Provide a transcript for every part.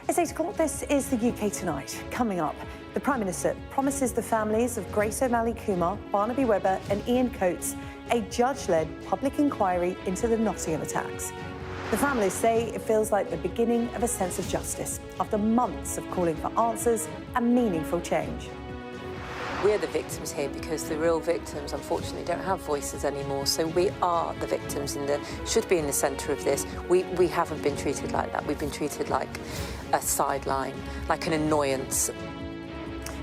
It's 8 o'clock. This is the UK Tonight. Coming up, the Prime Minister promises the families of Grace O'Malley Kumar, Barnaby Webber and Ian Coates a judge-led public inquiry into the Nottingham attacks. The families say it feels like the beginning of a sense of justice after months of calling for answers and meaningful change. We're the victims here because the real victims, unfortunately, don't have voices anymore. So we are the victims should be in the centre of this. We haven't been treated like that. We've been treated like a sideline, like an annoyance.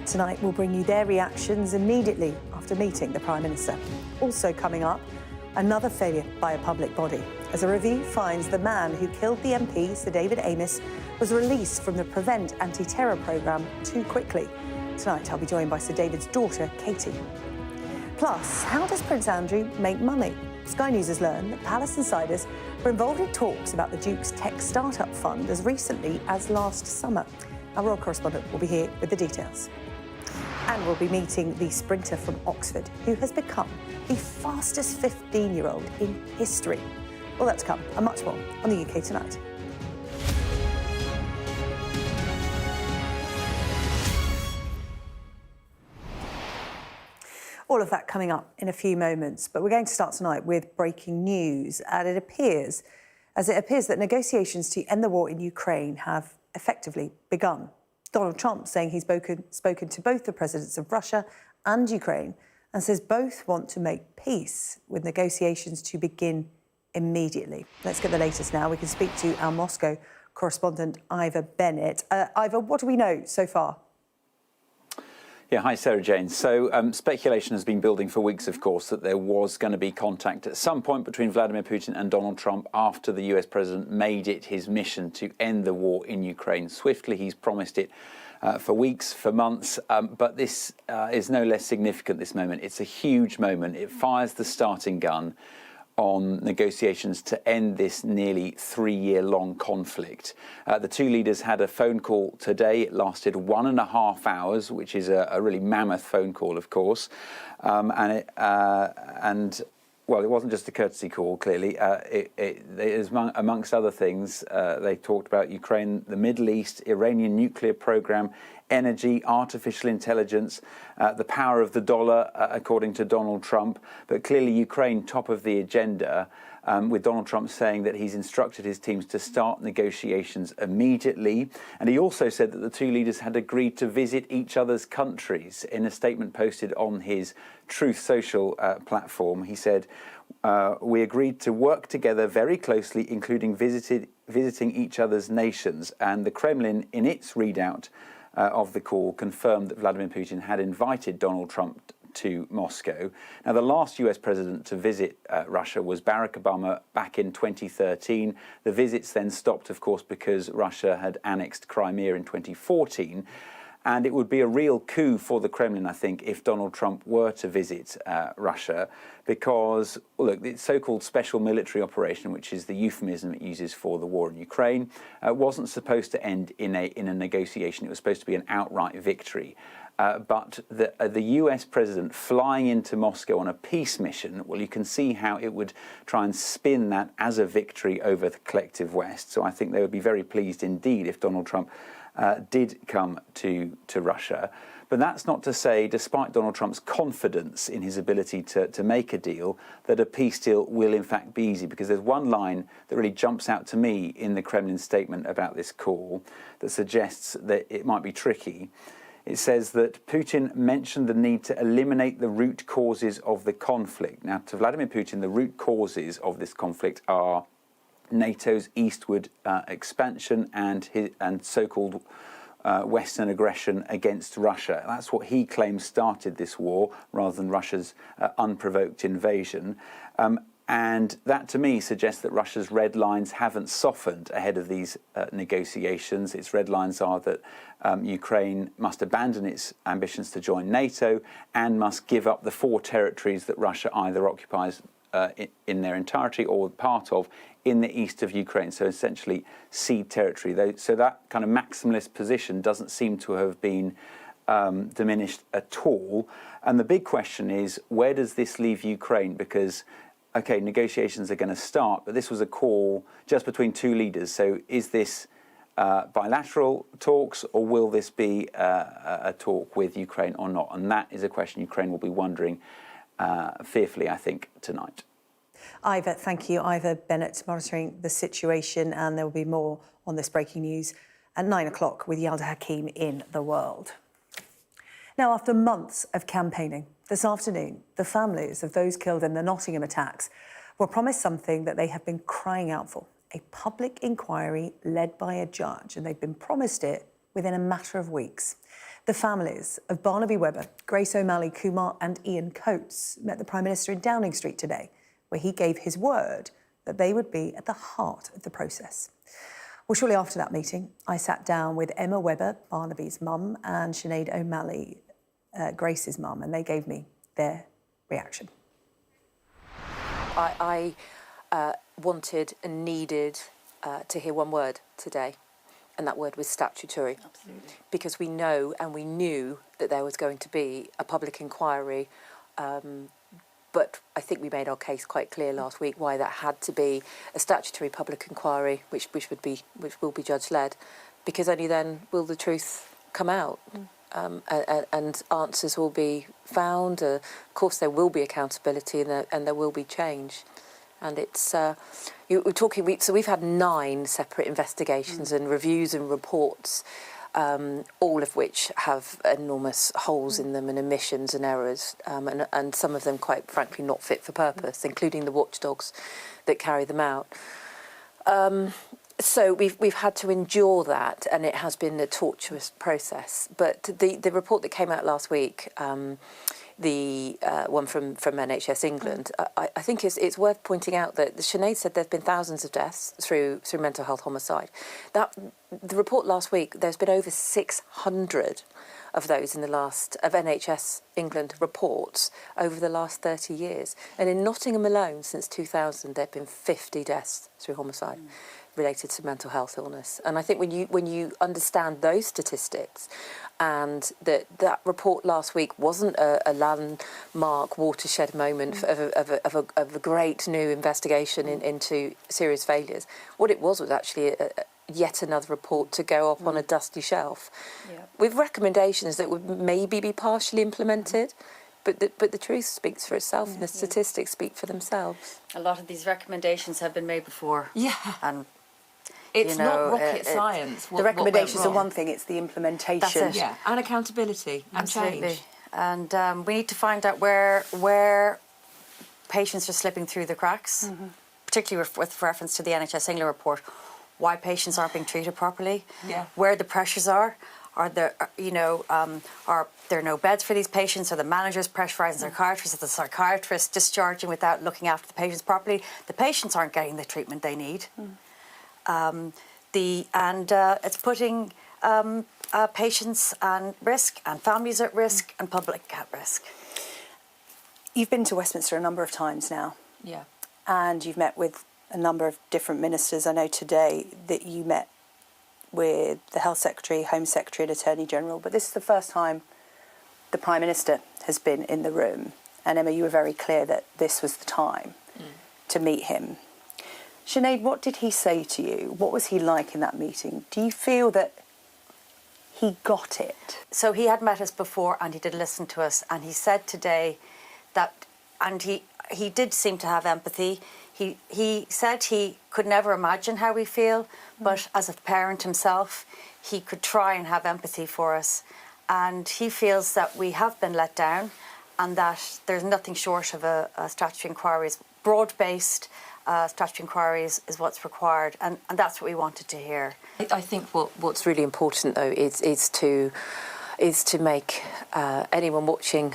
Tonight, we'll bring you their reactions immediately after meeting the Prime Minister. Also coming up, another failure by a public body, as a review finds the man who killed the MP, Sir David Amess, was released from the Prevent anti-terror programme too quickly. Tonight, I'll be joined by Sir David's daughter, Katie. Plus, how does Prince Andrew make money? Sky News has learned that Palace insiders were involved in talks about the Duke's tech startup fund as recently as last summer. Our royal correspondent will be here with the details. And we'll be meeting the sprinter from Oxford, who has become the fastest 15-year-old in history. Well, that's come and much more on the UK Tonight. All of that coming up in a few moments, but we're going to start tonight with breaking news. And it appears that negotiations to end the war in Ukraine have effectively begun. Donald Trump saying he's spoken to both the presidents of Russia and Ukraine and says both want to make peace, with negotiations to begin immediately. Let's get the latest now. We can speak to our Moscow correspondent, Ivor Bennett. Ivor, what do we know so far? Yeah, hi, Sarah-Jane. So speculation has been building for weeks, of course, that there was going to be contact at some point between Vladimir Putin and Donald Trump after the US president made it his mission to end the war in Ukraine swiftly. He's promised it for weeks, for months, but this is no less significant, this moment. It's a huge moment. It fires the starting gun on negotiations to end this nearly 3-year-long conflict. The two leaders had a phone call today. It lasted 1.5 hours, which is a really mammoth phone call, of course. Well, it wasn't just a courtesy call, clearly. It is amongst other things, they talked about Ukraine, the Middle East, Iranian nuclear program, energy, artificial intelligence, the power of the dollar, according to Donald Trump. But clearly Ukraine top of the agenda, with Donald Trump saying that he's instructed his teams to start negotiations immediately. And he also said that the two leaders had agreed to visit each other's countries. In a statement posted on his Truth Social platform, he said, we agreed to work together very closely, including visiting each other's nations. And the Kremlin, in its readout of the call, confirmed that Vladimir Putin had invited Donald Trump to Moscow. Now, the last US president to visit Russia was Barack Obama back in 2013. The visits then stopped, of course, because Russia had annexed Crimea in 2014. And it would be a real coup for the Kremlin, I think, if Donald Trump were to visit Russia, because, look, the so-called special military operation, which is the euphemism it uses for the war in Ukraine, wasn't supposed to end in a negotiation. It was supposed to be an outright victory. But the US president flying into Moscow on a peace mission, well, you can see how it would try and spin that as a victory over the collective West. So I think they would be very pleased indeed if Donald Trump did come to Russia. But that's not to say, despite Donald Trump's confidence in his ability to make a deal, that a peace deal will in fact be easy. Because there's one line that really jumps out to me in the Kremlin statement about this call that suggests that it might be tricky. It says that Putin mentioned the need to eliminate the root causes of the conflict. Now, to Vladimir Putin, the root causes of this conflict are NATO's eastward expansion and so-called Western aggression against Russia. That's what he claims started this war, rather than Russia's unprovoked invasion. And that, to me, suggests that Russia's red lines haven't softened ahead of these negotiations. Its red lines are that Ukraine must abandon its ambitions to join NATO and must give up the 4 territories that Russia either occupies in their entirety or part of in the east of Ukraine, so essentially cede territory. So that kind of maximalist position doesn't seem to have been diminished at all. And the big question is, where does this leave Ukraine? Because OK, negotiations are going to start, but this was a call just between two leaders. So is this bilateral talks, or will this be a talk with Ukraine or not? And that is a question Ukraine will be wondering fearfully, I think, tonight. Ivor, thank you. Ivor Bennett monitoring the situation, and there will be more on this breaking news at 9 o'clock with Yalda Hakim in The World. Now, after months of campaigning, this afternoon, the families of those killed in the Nottingham attacks were promised something that they have been crying out for, a public inquiry led by a judge, and they've been promised it within a matter of weeks. The families of Barnaby Webber, Grace O'Malley, Kumar and Ian Coates met the Prime Minister in Downing Street today, where he gave his word that they would be at the heart of the process. Well, shortly after that meeting, I sat down with Emma Webber, Barnaby's mum, and Sinead O'Malley, Grace's mum, and they gave me their reaction. I wanted and needed to hear one word today, and that word was statutory. Absolutely. Because we know and we knew that there was going to be a public inquiry, but I think we made our case quite clear last week why that had to be a statutory public inquiry, which will be judge-led, because only then will the truth come out. And answers will be found. Of course, there will be accountability and there will be change. And it's we're talking. So we've had 9 separate investigations and reviews and reports, all of which have enormous holes in them and omissions and errors, and some of them, quite frankly, not fit for purpose, including the watchdogs that carry them out. So we've had to endure that, and it has been a tortuous process. But the report that came out last week, the one from NHS England, I think it's worth pointing out that Sinead said there've been thousands of deaths through mental health homicide. The report last week, there's been over 600 of those of NHS England reports over the last 30 years. And in Nottingham alone, since 2000, there have been 50 deaths through homicide related to mental health illness. And I think when you understand those statistics, and that report last week wasn't a landmark watershed moment of a great new investigation into serious failures. What it was actually yet another report to go up on a dusty shelf, with recommendations that would maybe be partially implemented. But the truth speaks for itself, and the statistics speak for themselves. A lot of these recommendations have been made before. Yeah. And it's not rocket science. The recommendations are one thing, it's the implementation. That's it. Yeah, and accountability and absolutely. change. And we need to find out where patients are slipping through the cracks, particularly with reference to the NHS England report, why patients aren't being treated properly, where the pressures are. Are there, are there no beds for these patients? Are the managers pressurising psychiatrists? Are the psychiatrists discharging without looking after the patients properly? The patients aren't getting the treatment they need. It's putting patients at risk, and families at risk, and public at risk. You've been to Westminster a number of times now. Yeah. And you've met with a number of different ministers. I know today that you met with the Health Secretary, Home Secretary and Attorney General, but this is the first time the Prime Minister has been in the room. And Emma, you were very clear that this was the time to meet him. Sinead, what did he say to you? What was he like in that meeting? Do you feel that he got it? So he had met us before, and he did listen to us, and he said today that, and he did seem to have empathy. He said he could never imagine how we feel, but as a parent himself, he could try and have empathy for us. And he feels that we have been let down, and that there's nothing short of a statutory inquiry. Broad-based statutory inquiry is what's required, and that's what we wanted to hear. I think what's really important, though, is to make anyone watching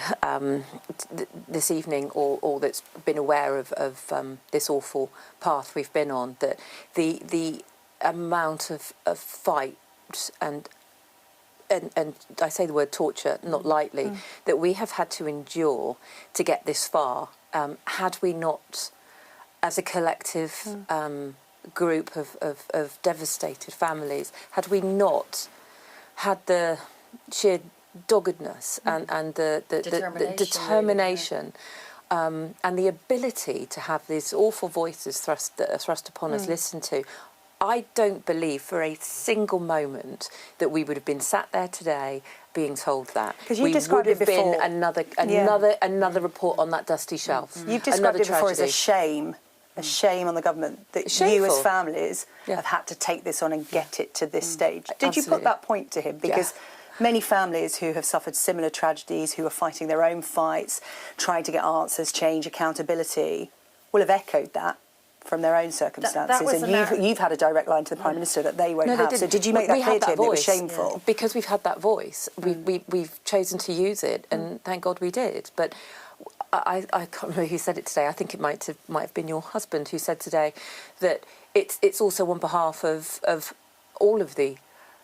this evening or that's been aware of this awful path we've been on, that the amount of fight and I say the word torture not lightly, that we have had to endure to get this far. Had we not, as a collective group of devastated families, had we not had the sheer doggedness and the determination and the ability to have these awful voices thrust upon us, listened to, I don't believe for a single moment that we would have been sat there today being told that. Because you we described would have it before. been another report on that dusty shelf. You've described Another it before as a tragedy. shame on the government that you Shameful. as families have had to take this on and get it to this stage. Did you put that point to him? Because many families who have suffered similar tragedies, who are fighting their own fights, trying to get answers, change, accountability, will have echoed that from their own circumstances. And you've had a direct line to the Prime Minister that they won't have. So did you make that clear to him that it was shameful? Yeah. Because we've had that voice. We've chosen to use it, and thank God we did. But I can't remember who said it today. I think it might have been your husband who said today that it's also on behalf of all of the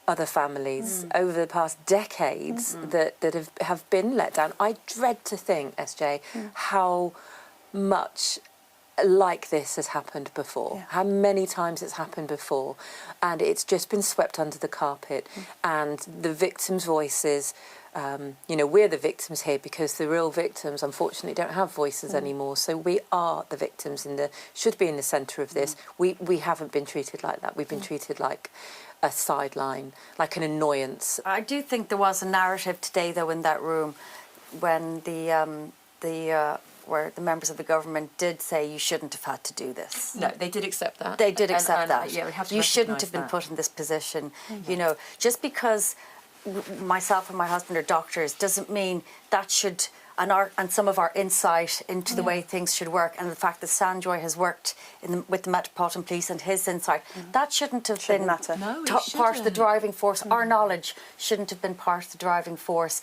other families over the past decades that have been let down. I dread to think, SJ, how much like this has happened before, how many times it's happened before, and it's just been swept under the carpet. And the victims' voices, we're the victims here because the real victims, unfortunately, don't have voices anymore. So we are the victims should be in the centre of this. We haven't been treated like that. We've been treated like a sideline, like an annoyance. I do think there was a narrative today, though, in that room when where the members of the government did say you shouldn't have had to do this. No, they did accept that. They did accept that. Yeah, we have to you shouldn't have been that. put in this position. You know, just because myself and my husband are doctors doesn't mean that should, and some of our insight into the way things should work, and the fact that Sanjoy has worked with the Metropolitan Police and his insight, that shouldn't have been part of the driving force. Our knowledge shouldn't have been part of the driving force.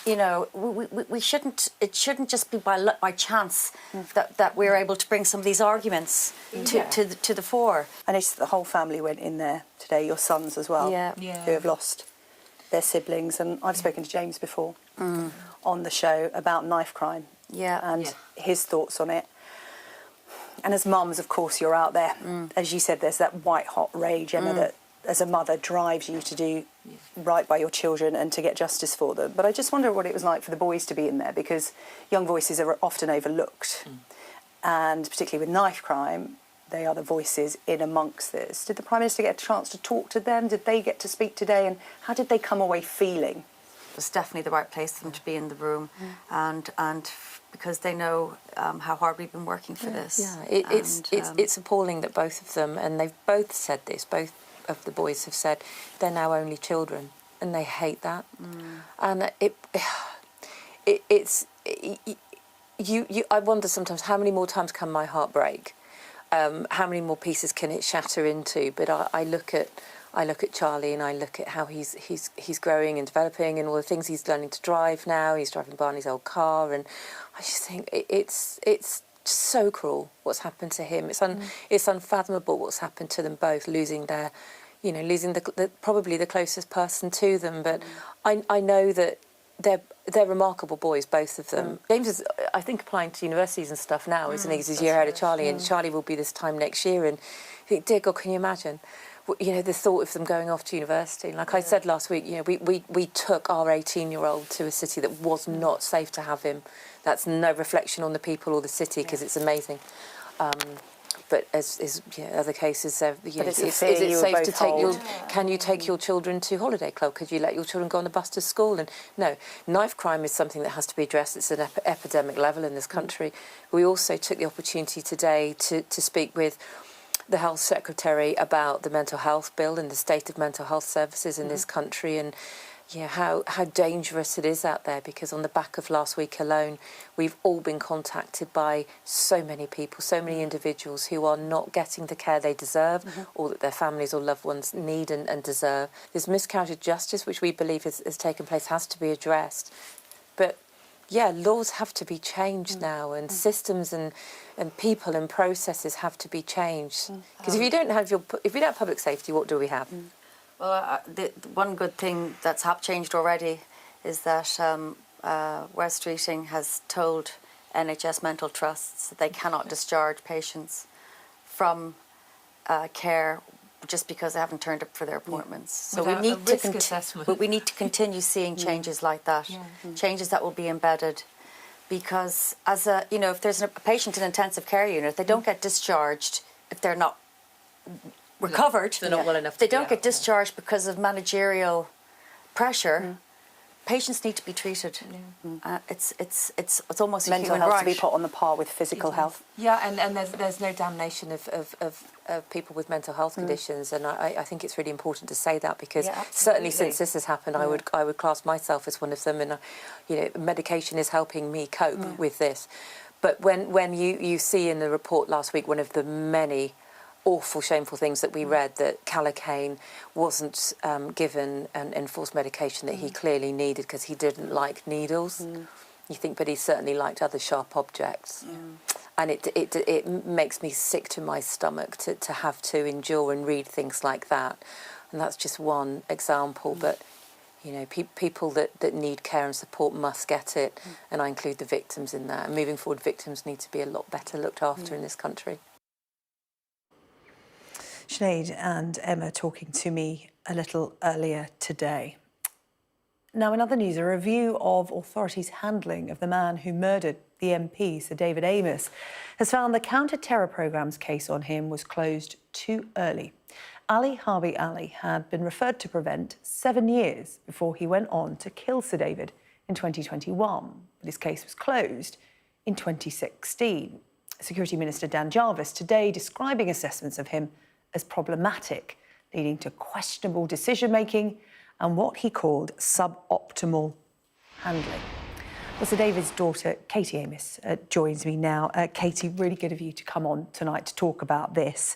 You know, we shouldn't. It shouldn't just be by chance that we're able to bring some of these arguments to the fore. And it's the whole family went in there today. Your sons as well, who have lost their siblings. And I've spoken to James before on the show about knife crime and his thoughts on it. And as mums, of course, you're out there. As you said, there's that white hot rage, Emma, that as a mother drives you to do right by your children and to get justice for them. But I just wonder what it was like for the boys to be in there, because young voices are often overlooked. And particularly with knife crime, they are the voices in amongst this. Did the Prime Minister get a chance to talk to them? Did they get to speak today? And how did they come away feeling? It was definitely the right place for them to be in the room, and because they know how hard we've been working for this. Yeah, it's appalling that both of them, and they've both said this, both of the boys have said they're now only children, and they hate that. And I wonder sometimes how many more times can my heart break? How many more pieces can it shatter into? But I look at Charlie, and I look at how he's growing and developing, and all the things he's learning to drive now. He's driving Barney's old car, and I just think it's so cruel what's happened to him. It's unfathomable what's happened to them both, losing probably the closest person to them. But I know that they're remarkable boys, both of them. James is, I think, applying to universities and stuff now, isn't he? He's a year ahead of Charlie, and Charlie will be this time next year. And I think, dear God, can you imagine? The thought of them going off to university. Like I said last week, we took our 18-year-old to a city that was not safe to have him. That's no reflection on the people or the city, because it's amazing. But as other cases, is it safe to take can you take your children to holiday club? Could you let your children go on the bus to school? And no, knife crime is something that has to be addressed. It's an epidemic level in this country. We also took the opportunity today to speak with the Health Secretary about the mental health bill and the state of mental health services in this country, and how dangerous it is out there, because on the back of last week alone, we've all been contacted by so many people, so many individuals who are not getting the care they deserve or that their families or loved ones need and deserve. This miscarriage of justice, which we believe has taken place, has to be addressed. But laws have to be changed now, and systems and people and processes have to be changed. Because if you don't have public safety, what do we have? Well, the one good thing that's changed already is that West Streeting has told NHS mental trusts that they cannot discharge patients from care just because they haven't turned up for their appointments. So we need to continue seeing changes like that, changes that will be embedded, because if there's a patient in intensive care unit, they don't get discharged if they're not recovered. They're not well enough. They don't get discharged because of managerial pressure. Patients need to be treated. It's almost mental a human health right to be put on the par with physical health. Yeah, and there's no damnation of people with mental health conditions, and I think it's really important to say that, because certainly since this has happened, I would class myself as one of them, and medication is helping me cope with this. But when you see in the report last week, one of the many awful, shameful things that we read, that Callaghan wasn't given an enforced medication that he clearly needed because he didn't like needles. You think, but he certainly liked other sharp objects. And it makes me sick to my stomach to have to endure and read things like that. And that's just one example, but people that need care and support must get it, and I include the victims in that. And moving forward, victims need to be a lot better looked after in this country. Sinead and Emma talking to me a little earlier today. Now, in other news, a review of authorities' handling of the man who murdered the MP, Sir David Amess, has found the counter-terror programme's case on him was closed too early. Ali Harbi Ali had been referred to Prevent 7 years before he went on to kill Sir David in 2021, but his case was closed in 2016. Security Minister Dan Jarvis today describing assessments of him as problematic, leading to questionable decision-making and what he called suboptimal handling. Well, Sir David's daughter, Katie Amess, joins me now. Katie, really good of you to come on tonight to talk about this.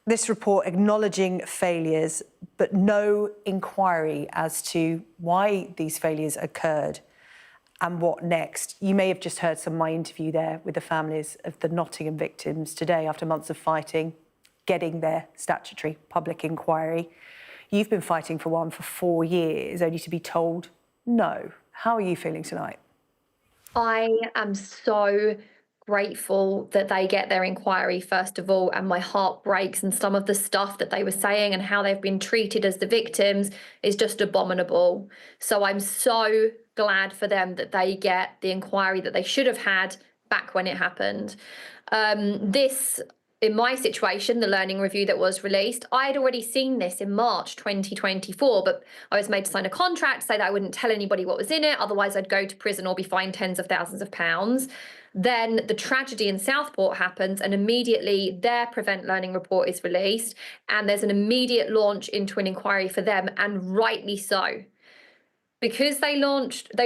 This report acknowledging failures, but no inquiry as to why these failures occurred and what next. You may have just heard some of my interview there with the families of the Nottingham victims today after months of fighting, getting their statutory public inquiry. You've been fighting for one for 4 years, only to be told no. How are you feeling tonight? I am so grateful that they get their inquiry, first of all, and my heart breaks, and some of the stuff that they were saying and how they've been treated as the victims is just abominable. So I'm so glad for them that they get the inquiry that they should have had back when it happened. In my situation, the learning review that was released, I had already seen this in March 2024, but I was made to sign a contract to say that I wouldn't tell anybody what was in it, otherwise I'd go to prison or be fined tens of thousands of pounds. Then the tragedy in Southport happens, and immediately their Prevent Learning report is released, and there's an immediate launch into an inquiry for them, and rightly so. Because they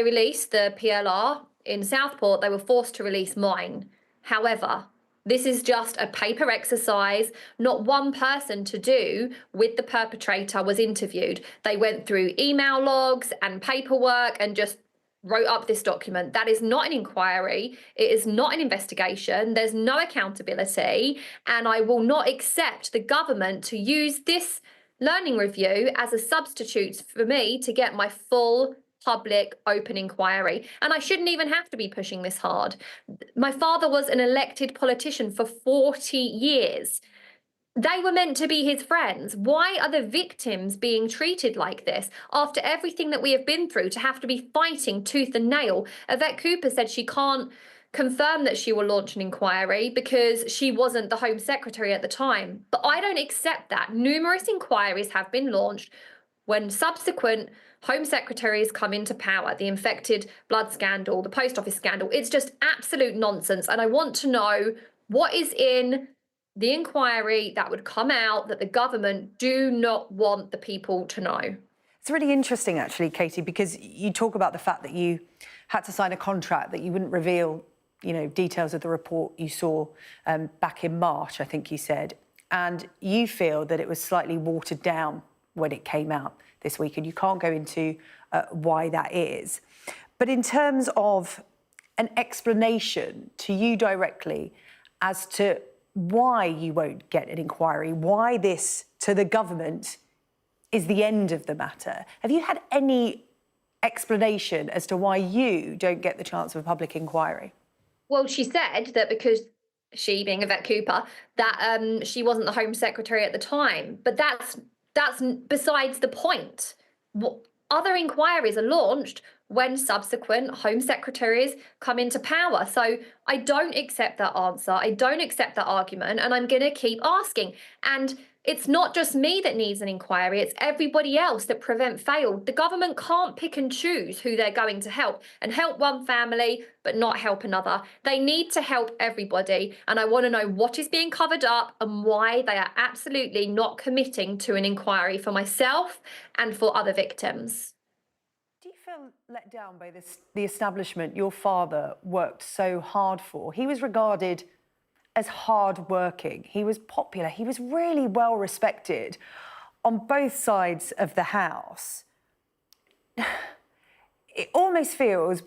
released the PLR in Southport, they were forced to release mine. However, this is just a paper exercise. Not one person to do with the perpetrator was interviewed. They went through email logs and paperwork and just wrote up this document. That is not an inquiry. It is not an investigation. There's no accountability. And I will not accept the government to use this learning review as a substitute for me to get my full public open inquiry. And I shouldn't even have to be pushing this hard. My father was an elected politician for 40 years. They were meant to be his friends. Why are the victims being treated like this after everything that we have been through, to have to be fighting tooth and nail? Yvette Cooper said she can't confirm that she will launch an inquiry because she wasn't the Home Secretary at the time. But I don't accept that. Numerous inquiries have been launched when subsequent Home Secretaries come into power, the infected blood scandal, the post office scandal. It's just absolute nonsense. And I want to know what is in the inquiry that would come out that the government do not want the people to know. It's really interesting, actually, Katie, because you talk about the fact that you had to sign a contract, that you wouldn't reveal, details of the report you saw back in March, I think you said. And you feel that it was slightly watered down when it came out this week, and you can't go into why that is. But in terms of an explanation to you directly as to why you won't get an inquiry, why this, to the government, is the end of the matter, have you had any explanation as to why you don't get the chance of a public inquiry? Well, she said that because she, being Yvette Cooper, that she wasn't the Home Secretary at the time. But that's besides the point. other inquiries are launched when subsequent Home Secretaries come into power. So I don't accept that answer. I don't accept that argument, and I'm going to keep asking. And it's not just me that needs an inquiry, it's everybody else that Prevent failed. The government can't pick and choose who they're going to help and help one family but not help another. They need to help everybody, and I want to know what is being covered up and why they are absolutely not committing to an inquiry for myself and for other victims. Do you feel let down by the establishment your father worked so hard for? He was regarded as hard-working. He was popular. He was really well respected on both sides of the house. It almost feels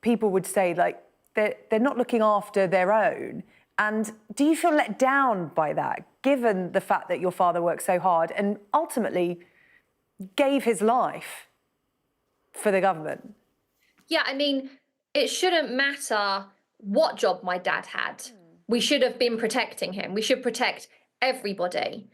people would say like they're not looking after their own. And do you feel let down by that, given the fact that your father worked so hard and ultimately gave his life for the government? Yeah, I mean, it shouldn't matter what job my dad had. We should have been protecting him. We should protect everybody.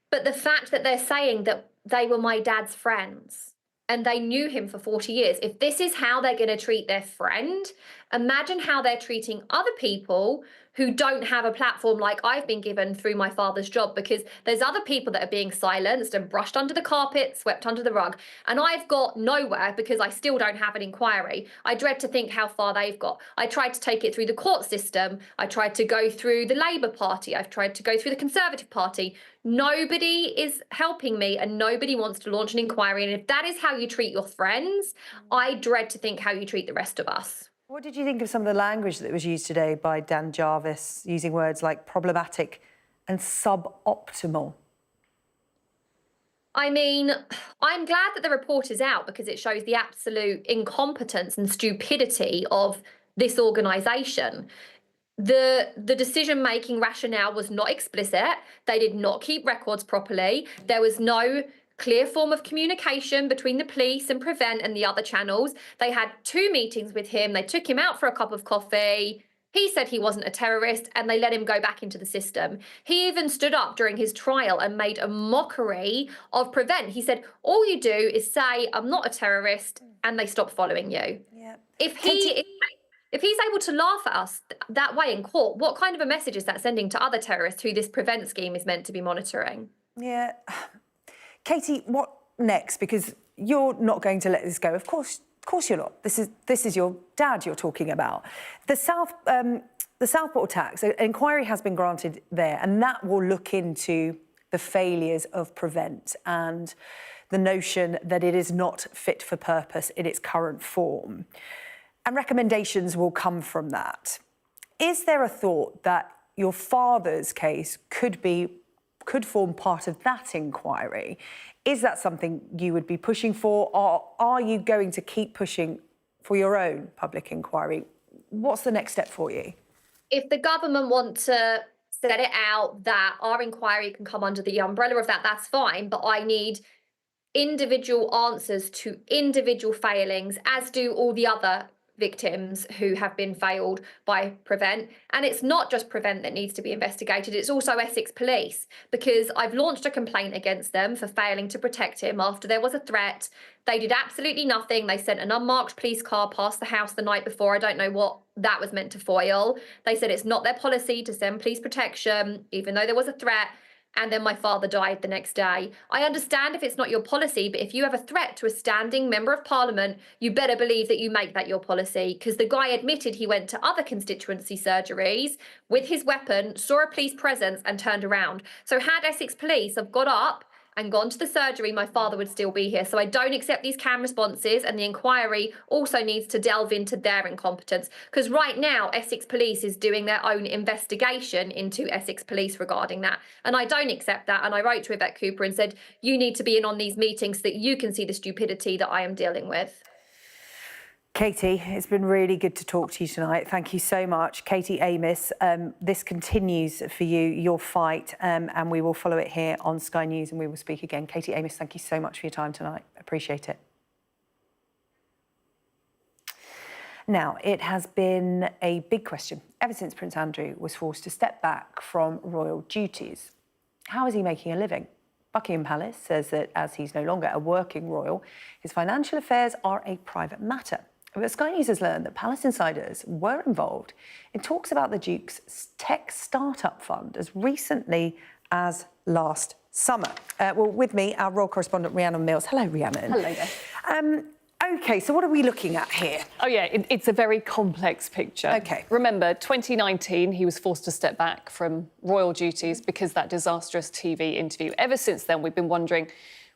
But the fact that they're saying that they were my dad's friends and they knew him for 40 years, if this is how they're going to treat their friend, imagine how they're treating other people who don't have a platform like I've been given through my father's job, because there's other people that are being silenced and brushed under the carpet, swept under the rug. And I've got nowhere because I still don't have an inquiry. I dread to think how far they've got. I tried to take it through the court system. I tried to go through the Labour Party. I've tried to go through the Conservative Party. Nobody is helping me and nobody wants to launch an inquiry. And if that is how you treat your friends, I dread to think how you treat the rest of us. What did you think of some of the language that was used today by Dan Jarvis, using words like problematic and suboptimal? I mean, I'm glad that the report is out because it shows the absolute incompetence and stupidity of this organisation. The decision-making rationale was not explicit. They did not keep records properly. There was no clear form of communication between the police and Prevent and the other channels. They had 2 meetings with him. They took him out for a cup of coffee. He said he wasn't a terrorist and they let him go back into the system. He even stood up during his trial and made a mockery of Prevent. He said, all you do is say, I'm not a terrorist, and they stop following you. Yeah. If he's able to laugh at us that way in court, what kind of a message is that sending to other terrorists who this Prevent scheme is meant to be monitoring? Yeah. Katie, what next? Because you're not going to let this go. Of course you're not. This is your dad you're talking about. The Southport attacks, an inquiry has been granted there, and that will look into the failures of Prevent and the notion that it is not fit for purpose in its current form. And recommendations will come from that. Is there a thought that your father's case could form part of that inquiry? Is that something you would be pushing for, or are you going to keep pushing for your own public inquiry? What's the next step for you? If the government want to set it out that our inquiry can come under the umbrella of that, that's fine, but I need individual answers to individual failings, as do all the other victims who have been failed by Prevent. And it's not just Prevent that needs to be investigated, it's also Essex Police, because I've launched a complaint against them for failing to protect him after there was a threat. They did absolutely nothing. They sent an unmarked police car past the house the night before. I don't know what that was meant to foil. They said it's not their policy to send police protection, even though there was a threat. And then my father died the next day. I understand if it's not your policy, but if you have a threat to a standing member of parliament, you better believe that you make that your policy, because the guy admitted he went to other constituency surgeries with his weapon, saw a police presence and turned around. So had Essex Police have got up and gone to the surgery, my father would still be here. So I don't accept these cam responses, and the inquiry also needs to delve into their incompetence, because right now Essex Police is doing their own investigation into Essex Police regarding that, and I don't accept that. And I wrote to Yvette Cooper and said, you need to be in on these meetings so that you can see the stupidity that I am dealing with. Katie, it's been really good to talk to you tonight. Thank you so much. Katie Amess, this continues for you, your fight, and we will follow it here on Sky News, and we will speak again. Katie Amess, thank you so much for your time tonight. Appreciate it. Now, it has been a big question ever since Prince Andrew was forced to step back from royal duties. How is he making a living? Buckingham Palace says that as he's no longer a working royal, his financial affairs are a private matter. But Sky News has learned that Palace insiders were involved in talks about the Duke's tech startup fund as recently as last summer. Well, with me, our royal correspondent Rhiannon Mills. Hello, Rhiannon. Hello there. OK, so what are we looking at here? Oh, yeah, it's a very complex picture. OK. Remember, 2019, he was forced to step back from royal duties because of that disastrous TV interview. Ever since then, we've been wondering,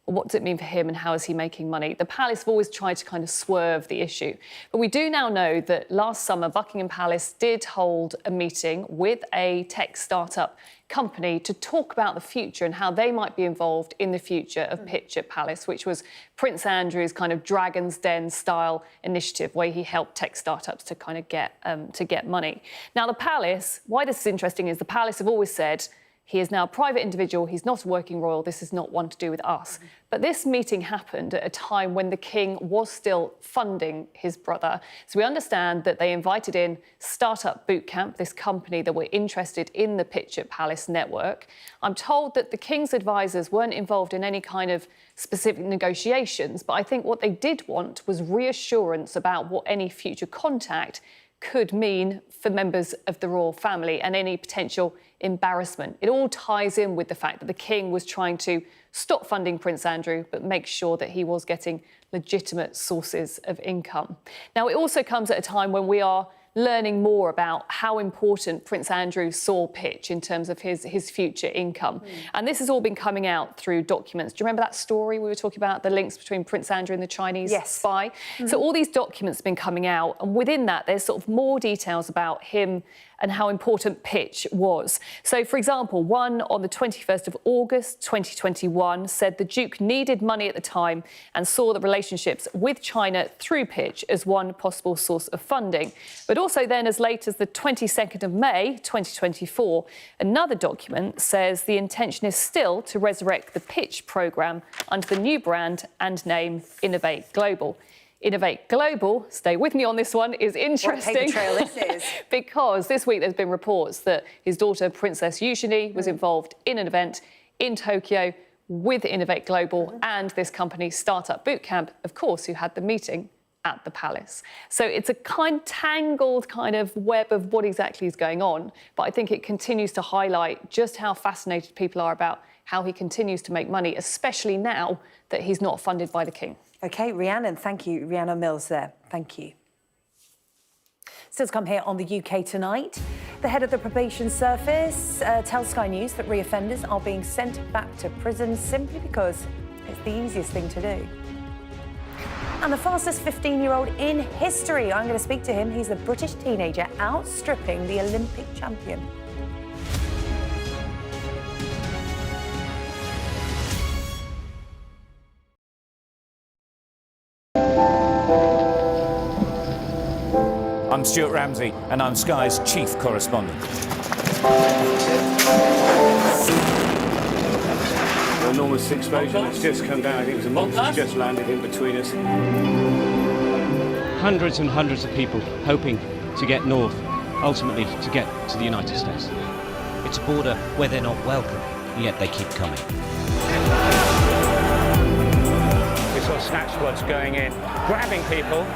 well, what does it mean for him and how is he making money? The Palace have always tried to kind of swerve the issue. But we do now know that last summer, Buckingham Palace did hold a meeting with a tech startup company to talk about the future and how they might be involved in the future of Pitch at Palace, which was Prince Andrew's kind of Dragon's Den style initiative where he helped tech startups to kind of get money. Now, the Palace, why this is interesting is the Palace have always said he is now a private individual, he's not a working royal, this is not one to do with us. But this meeting happened at a time when the King was still funding his brother. So we understand that they invited in Startup Bootcamp, this company that were interested in the Pitch at Palace network. I'm told that the King's advisors weren't involved in any kind of specific negotiations, but I think what they did want was reassurance about what any future contact could mean for members of the royal family and any potential embarrassment. It all ties in with the fact that the King was trying to stop funding Prince Andrew but make sure that he was getting legitimate sources of income. Now, it also comes at a time when we are learning more about how important Prince Andrew saw Pitch in terms of his future income. And this has all been coming out through documents. Do you remember that story we were talking about, the links between Prince Andrew and the Chinese spy? So all these documents have been coming out, and within that there's sort of more details about him and how important Pitch was. So, for example, one on the 21st of August 2021 said the Duke needed money at the time and saw the relationships with China through Pitch as one possible source of funding. But also then, as late as the 22nd of May 2024, another document says the intention is still to resurrect the Pitch programme under the new brand and name Innovate Global. Innovate Global, stay with me on this one, is interesting. What a paper trail this is. Because this week there's been reports that his daughter, Princess Eugenie, was involved in an event in Tokyo with Innovate Global and this company, Startup Bootcamp, of course, who had the meeting at the Palace. So it's a tangled kind of web of what exactly is going on, but I think it continues to highlight just how fascinated people are about how he continues to make money, especially now that he's not funded by the King. OK, Rhiannon, thank you. Rhiannon Mills there. Thank you. Still to come here on the UK Tonight. The head of the probation service tells Sky News that reoffenders are being sent back to prison simply because it's the easiest thing to do. And the fastest 15-year-old in history. I'm going to speak to him. He's the British teenager outstripping the Olympic champion. I'm Stuart Ramsey, and I'm Sky's chief correspondent. An enormous explosion that's just come down. I think it was a monster just landed in between us. Hundreds and hundreds of people hoping to get north, ultimately to get to the United States. It's a border where they're not welcome, and yet they keep coming. We saw snatch squads going in, grabbing people,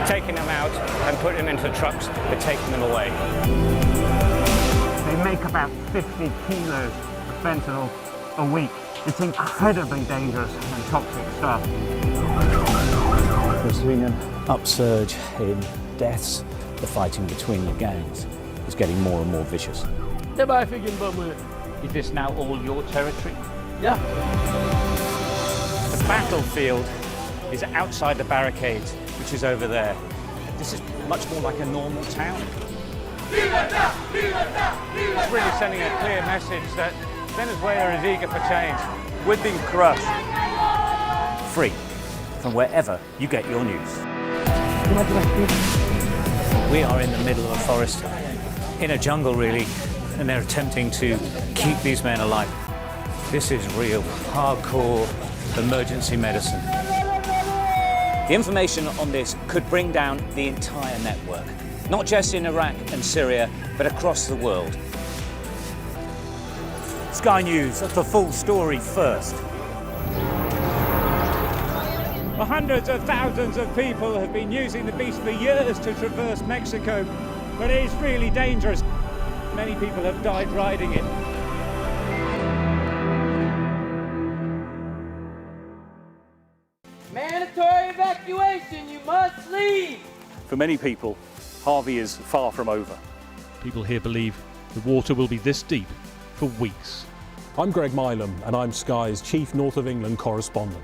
taking them out and putting them into trucks, but taking them away. They make about 50 kilos of fentanyl a week. It's incredibly dangerous and toxic stuff. There's been an upsurge in deaths. The fighting between the gangs is getting more and more vicious. Is this now all your territory? Yeah. The battlefield is outside the barricades, which is over there. This is much more like a normal town. It's really sending a clear message that Venezuela is eager for change. We're being crushed. Free from wherever you get your news. We are in the middle of a forest, in a jungle really, and they're attempting to keep these men alive. This is real, hardcore emergency medicine. The information on this could bring down the entire network, not just in Iraq and Syria, but across the world. Sky News, the full story first. Hundreds of thousands of people have been using the beast for years to traverse Mexico, but it is really dangerous. Many people have died riding it. Mandatory evacuation, you must leave! For many people, Harvey is far from over. People here believe the water will be this deep for weeks. I'm Greg Milam and I'm Sky's chief North of England correspondent.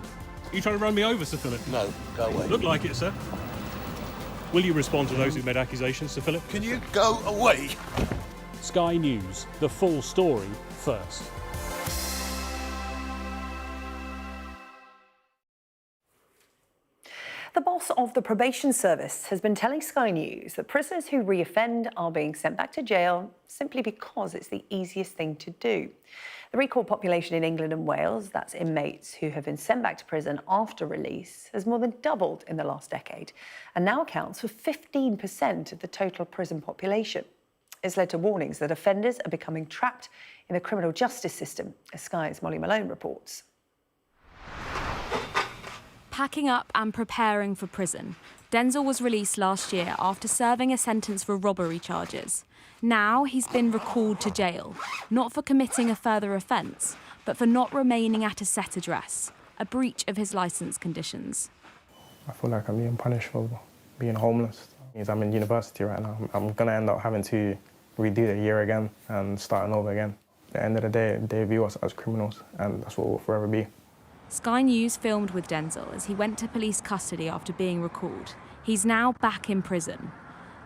Are you trying to run me over, Sir Philip? No, go away. Look like it, sir. Will you respond to those who made accusations, Sir Philip? Can you go away? Sky News, the full story first. The boss of the probation service has been telling Sky News that prisoners who reoffend are being sent back to jail simply because it's the easiest thing to do. The recall population in England and Wales, that's inmates who have been sent back to prison after release, has more than doubled in the last decade and now accounts for 15% of the total prison population. It's led to warnings that offenders are becoming trapped in the criminal justice system, as Sky's Molly Malone reports. Packing up and preparing for prison, Denzel was released last year after serving a sentence for robbery charges. Now he's been recalled to jail, not for committing a further offence, but for not remaining at a set address, a breach of his licence conditions. I feel like I'm being punished for being homeless. It means I'm in university right now. I'm going to end up having to redo the year again and starting over again. At the end of the day, they view us as criminals, and that's what we'll forever be. Sky News filmed with Denzel as he went to police custody after being recalled. He's now back in prison.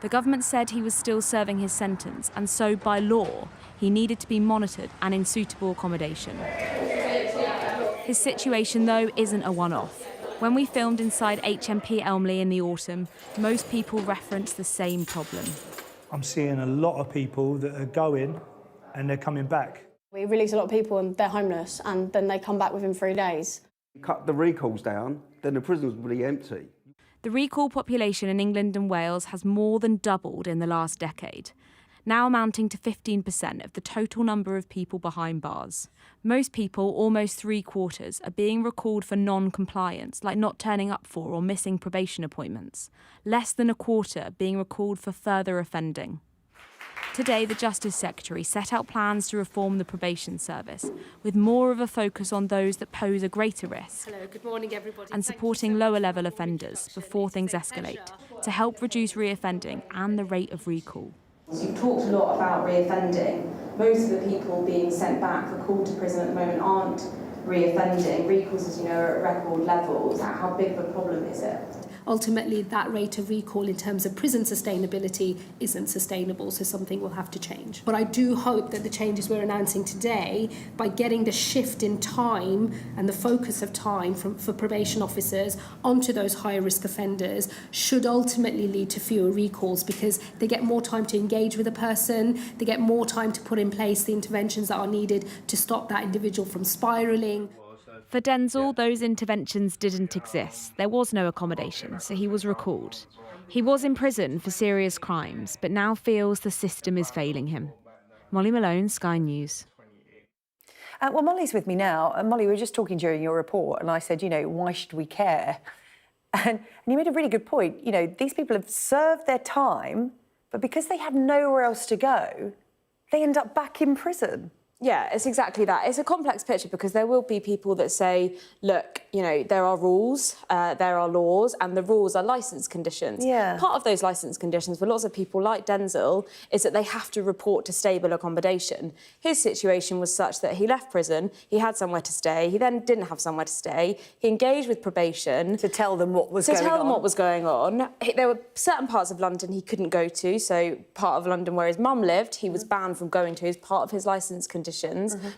The government said he was still serving his sentence, and so by law, he needed to be monitored and in suitable accommodation. His situation, though, isn't a one-off. When we filmed inside HMP Elmley in the autumn, most people reference the same problem. I'm seeing a lot of people that are going and they're coming back. We release a lot of people and they're homeless, and then they come back within 3 days. Cut the recalls down, then the prisons will be empty. The recall population in England and Wales has more than doubled in the last decade, now amounting to 15% of the total number of people behind bars. Most people, almost 3/4, are being recalled for non-compliance, like not turning up for or missing probation appointments. Less than a quarter being recalled for further offending. Today, the Justice Secretary set out plans to reform the probation service, with more of a focus on those that pose a greater risk. Hello, good morning, everybody. And supporting lower-level offenders before things escalate, to help reduce reoffending and the rate of recall. You've talked a lot about reoffending. Most of the people being sent back, recalled to prison at the moment, aren't reoffending. Recalls, as you know, are at record levels. How big of a problem is it? Ultimately, that rate of recall in terms of prison sustainability isn't sustainable, so something will have to change. But I do hope that the changes we're announcing today, by getting the shift in time and the focus of time for probation officers onto those high-risk offenders, should ultimately lead to fewer recalls, because they get more time to engage with a person, they get more time to put in place the interventions that are needed to stop that individual from spiralling. For Denzel, those interventions didn't exist. There was no accommodation, so he was recalled. He was in prison for serious crimes, but now feels the system is failing him. Molly Malone, Sky News. Well, Molly's with me now. And Molly, we were just talking during your report, and I said, why should we care? And you made a really good point. These people have served their time, but because they have nowhere else to go, they end up back in prison. Yeah, it's exactly that. It's a complex picture because there will be people that say, look, there are rules, there are laws, and the rules are licence conditions. Yeah. Part of those licence conditions for lots of people like Denzel is that they have to report to stable accommodation. His situation was such that he left prison, he had somewhere to stay, he then didn't have somewhere to stay, he engaged with probation. To tell them what was going on. There were certain parts of London he couldn't go to, so part of London where his mum lived, he was banned from going to as part of his licence conditions.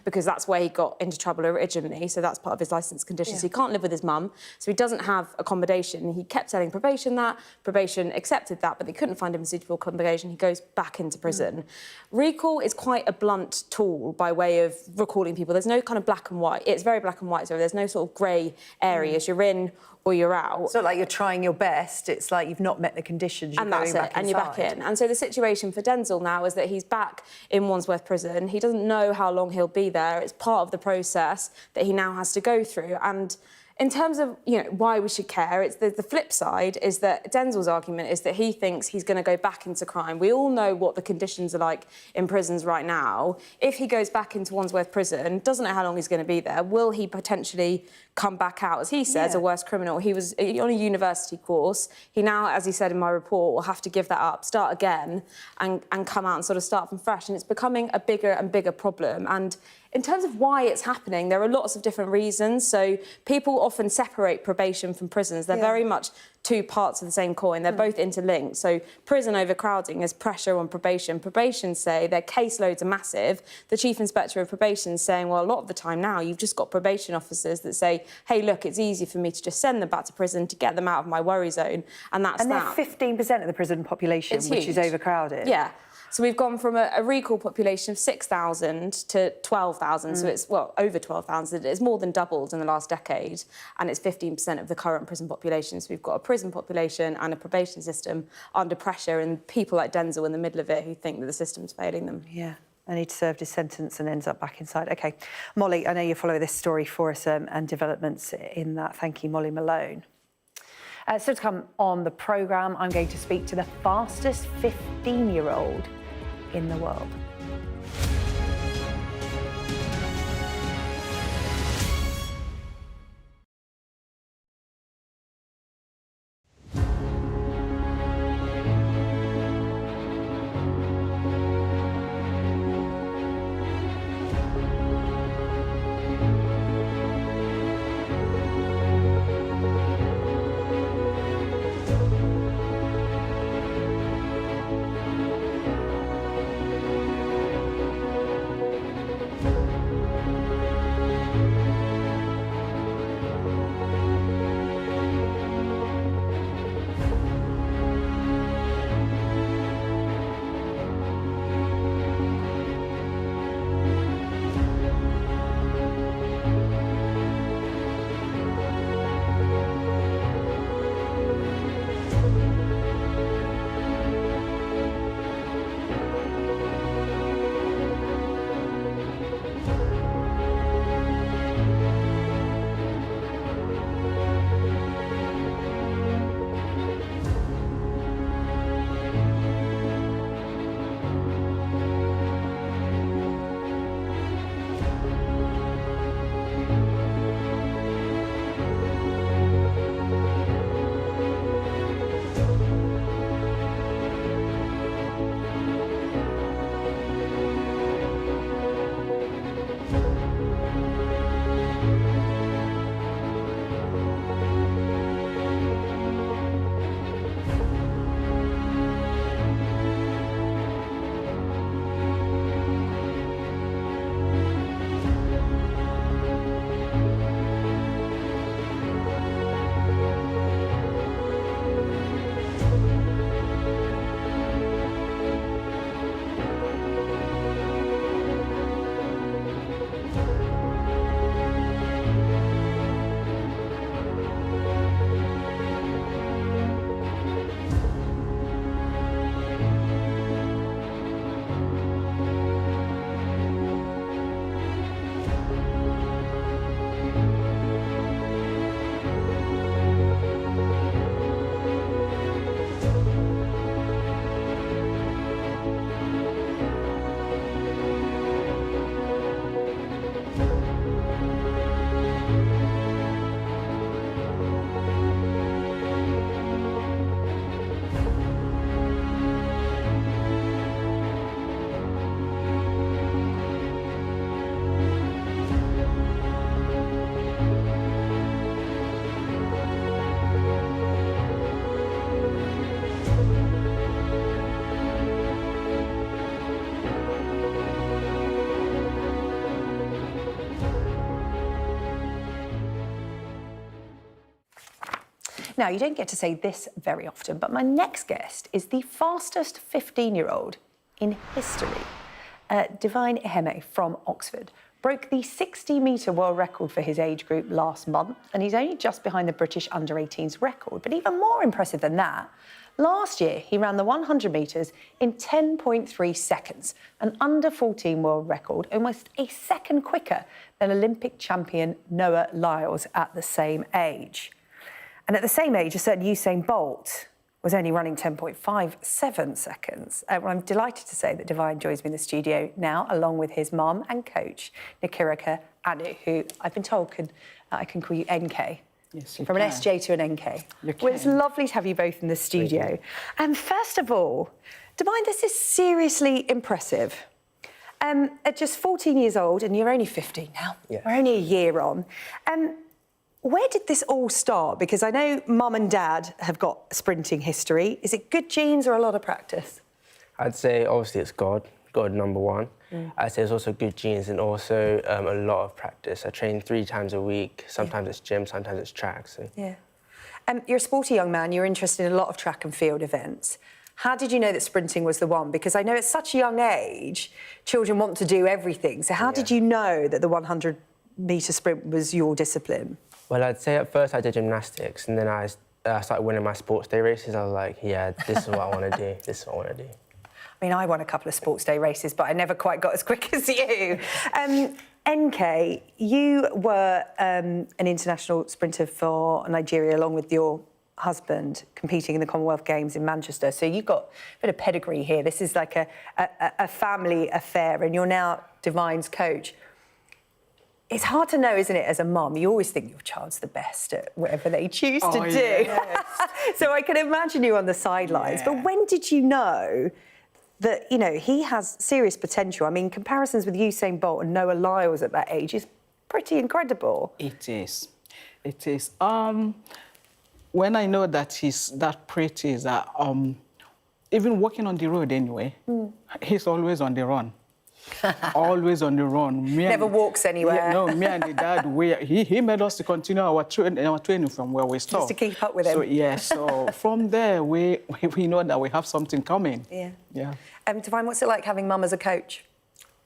Because that's where he got into trouble originally, so that's part of his licence conditions. So he can't live with his mum, so he doesn't have accommodation. He kept telling probation that, probation accepted that, but they couldn't find him a suitable accommodation. He goes back into prison. Recall is quite a blunt tool by way of recalling people. There's no kind of black and white. It's very black and white, so there's no sort of grey areas. You're in or you're out. It's not like you're trying your best, it's like you've not met the conditions, you're going back and you're back in. And so the situation for Denzel now is that he's back in Wandsworth Prison. He doesn't know how how long he'll be there. It's part of the process that he now has to go through. And in terms of, why we should care, it's the flip side is that Denzel's argument is that he thinks he's going to go back into crime. We all know what the conditions are like in prisons right now. If he goes back into Wandsworth prison, doesn't know how long he's going to be there, will he potentially come back out, as he says, a worse criminal? He was on a university course. He now, as he said in my report, will have to give that up, start again, and come out and sort of start from fresh. And it's becoming a bigger and bigger problem. And in terms of why it's happening, there are lots of different reasons. So people often separate probation from prisons. They're very much two parts of the same coin. They're both interlinked. So prison overcrowding is pressure on probation. Probation say their caseloads are massive. The Chief Inspector of Probation is saying, well, a lot of the time now, you've just got probation officers that say, hey, look, it's easy for me to just send them back to prison to get them out of my worry zone. And that's that. And they're 15% of the prison population, which is overcrowded. Yeah. So we've gone from a recall population of 6,000 to 12,000. So it's, over 12,000. It's more than doubled in the last decade. And it's 15% of the current prison population. So we've got a prison population and a probation system under pressure, and people like Denzel in the middle of it who think that the system's failing them. Yeah. And he'd served his sentence and ends up back inside. OK. Molly, I know you follow this story for us and developments in that. Thank you, Molly Malone. So to come on the programme, I'm going to speak to the fastest 15-year-old in the world. Now, you don't get to say this very often, but my next guest is the fastest 15-year-old in history. Divine Eheme from Oxford broke the 60-metre world record for his age group last month, and he's only just behind the British under-18s record. But even more impressive than that, last year he ran the 100 metres in 10.3 seconds, an under-14 world record, almost a second quicker than Olympic champion Noah Lyles at the same age. And at the same age, a certain Usain Bolt was only running 10.57 seconds. Well, I'm delighted to say that Divine joins me in the studio now, along with his mum and coach, Nikirika Anu, who I've been told I can call you NK. Yes, you From can. an SJ to an NK. You Well, it's can. lovely to have you both in the studio. And first of all, Divine, this is seriously impressive. At just 14 years old, and you're only 15 now, we're only a year on, where did this all start? Because I know mum and dad have got sprinting history. Is it good genes or a lot of practice? I'd say obviously it's God number one. I'd say it's also good genes and also a lot of practice. I train 3 times a week. Sometimes it's gym, sometimes it's track. So. Yeah. You're a sporty young man. You're interested in a lot of track and field events. How did you know that sprinting was the one? Because I know at such a young age, children want to do everything. So how did you know that the 100-metre sprint was your discipline? Well, I'd say at first I did gymnastics and then I started winning my sports day races. I was like, yeah, this is what I want to do. This is what I want to do. I mean, I won a couple of sports day races, but I never quite got as quick as you. NK, you were an international sprinter for Nigeria along with your husband competing in the Commonwealth Games in Manchester. So you've got a bit of pedigree here. This is like a family affair, and you're now Divine's coach. It's hard to know, isn't it, as a mum? You always think your child's the best at whatever they choose to do. Yes. So I can imagine you on the sidelines. Yeah. But when did you know that, you know, he has serious potential? I mean, comparisons with Usain Bolt and Noah Lyles at that age is pretty incredible. It is. It is. When I know that he's that pretty, that even walking on the road anyway, he's always on the run. Always on the run. Never walks anywhere. Yeah, no, me and the dad, he made us to continue our training from where we stopped. Just to keep up with him. So, yeah, so from there, we know that we have something coming. Yeah. Yeah. Divine, what's it like having mum as a coach?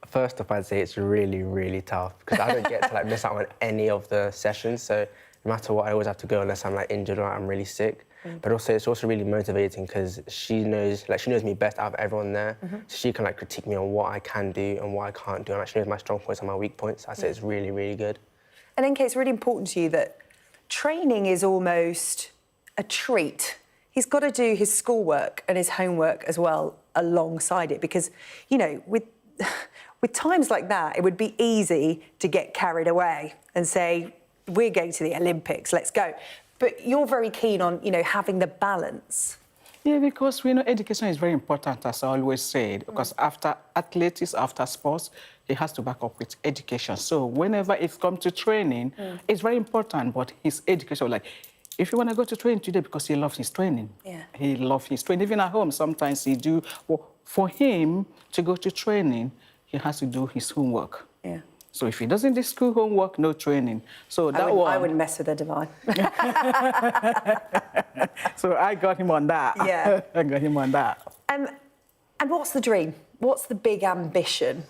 First off, I'd say it's really, really tough because I don't get to miss out on any of the sessions. So no matter what, I always have to go unless I'm injured or I'm really sick. But also, it's also really motivating because she knows me best out of everyone there. So she can critique me on what I can do and what I can't do, and she knows my strong points and my weak points. I say it's really, really good. And NK, it's really important to you that training is almost a treat. He's got to do his schoolwork and his homework as well alongside it because, you know, with times like that, it would be easy to get carried away and say, we're going to the Olympics, let's go. But you're very keen on, you know, having the balance. Yeah, because we know education is very important, as I always said, because after athletics, after sports, it has to back up with education. So whenever it comes to training, it's very important, but his education, if you want to go to training today because he loves his training. Yeah. He loves his training. Even at home, sometimes he do. Well, for him to go to training, he has to do his homework. Yeah. So if he doesn't do school homework, no training. So that I wouldn't mess with a Divine. So I got him on that. Yeah. I got him on that. And what's the dream? What's the big ambition?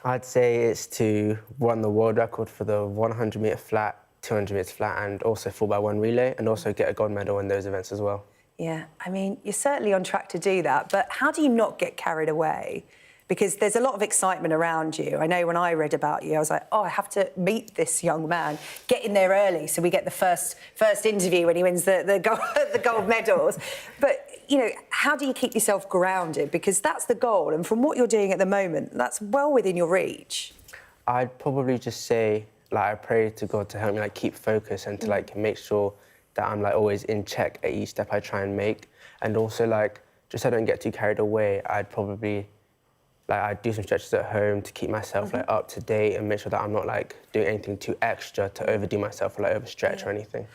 I'd say it's to run the world record for the 100-metre flat, 200-metre flat, and also 4x1 relay, and also get a gold medal in those events as well. Yeah, I mean, you're certainly on track to do that, but how do you not get carried away? Because there's a lot of excitement around you. I know when I read about you, I was like, oh, I have to meet this young man, get in there early so we get the first interview when he wins the gold medals. But, you know, how do you keep yourself grounded? Because that's the goal, and from what you're doing at the moment, that's well within your reach. I'd probably just say, I pray to God to help me, keep focus and to, make sure that I'm, always in check at each step I try and make. And also, just so I don't get too carried away, I'd probably... I'd do some stretches at home to keep myself up to date and make sure that I'm not doing anything too extra to overdo myself or overstretch or anything.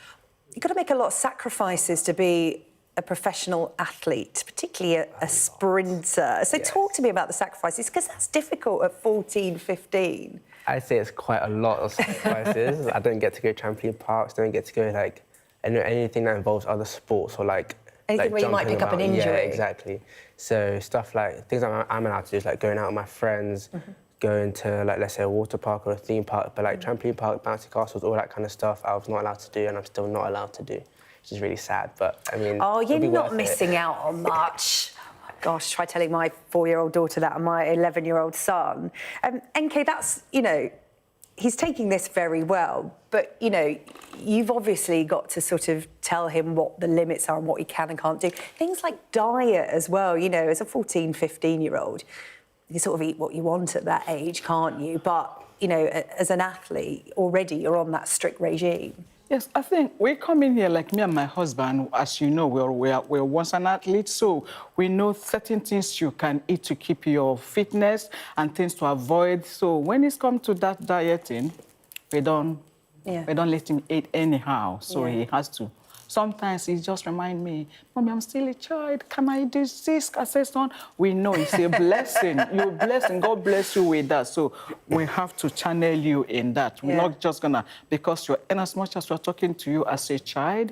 You've got to make a lot of sacrifices to be a professional athlete, particularly a sprinter. So talk to me about the sacrifices, because that's difficult at 14, 15. I'd say it's quite a lot of sacrifices. I don't get to go trampoline parks, don't get to go anything that involves other sports or anything where you might pick up an injury. Yeah, exactly. So stuff things I'm allowed to do is going out with my friends, going to, like, let's say a water park or a theme park, but like trampoline park, bouncy castles, all that kind of stuff, I was not allowed to do, and I'm still not allowed to do, which is really sad. But I mean, oh, you're not worth missing it. out on much. Gosh, try telling my 4-year-old daughter that and my 11-year-old son. NK, that's, you know, he's taking this very well, but, you know, you've obviously got to sort of tell him what the limits are and what he can and can't do. Things like diet as well, you know, as a 14, 15-year-old, you sort of eat what you want at that age, can't you? But, you know, as an athlete, already you're on that strict regime. Yes, I think we come in here, like me and my husband, as you know, we're once an athlete, so we know certain things you can eat to keep your fitness and things to avoid. So when it's come to that dieting, we don't let him eat anyhow, so he has to. Sometimes he just remind me, Mommy, I'm still a child. Can I do this? I say, son, we know it's a blessing. You're a blessing. God bless you with that. So we have to channel you in that. We're not just gonna, because you're, in as much as we're talking to you as a child,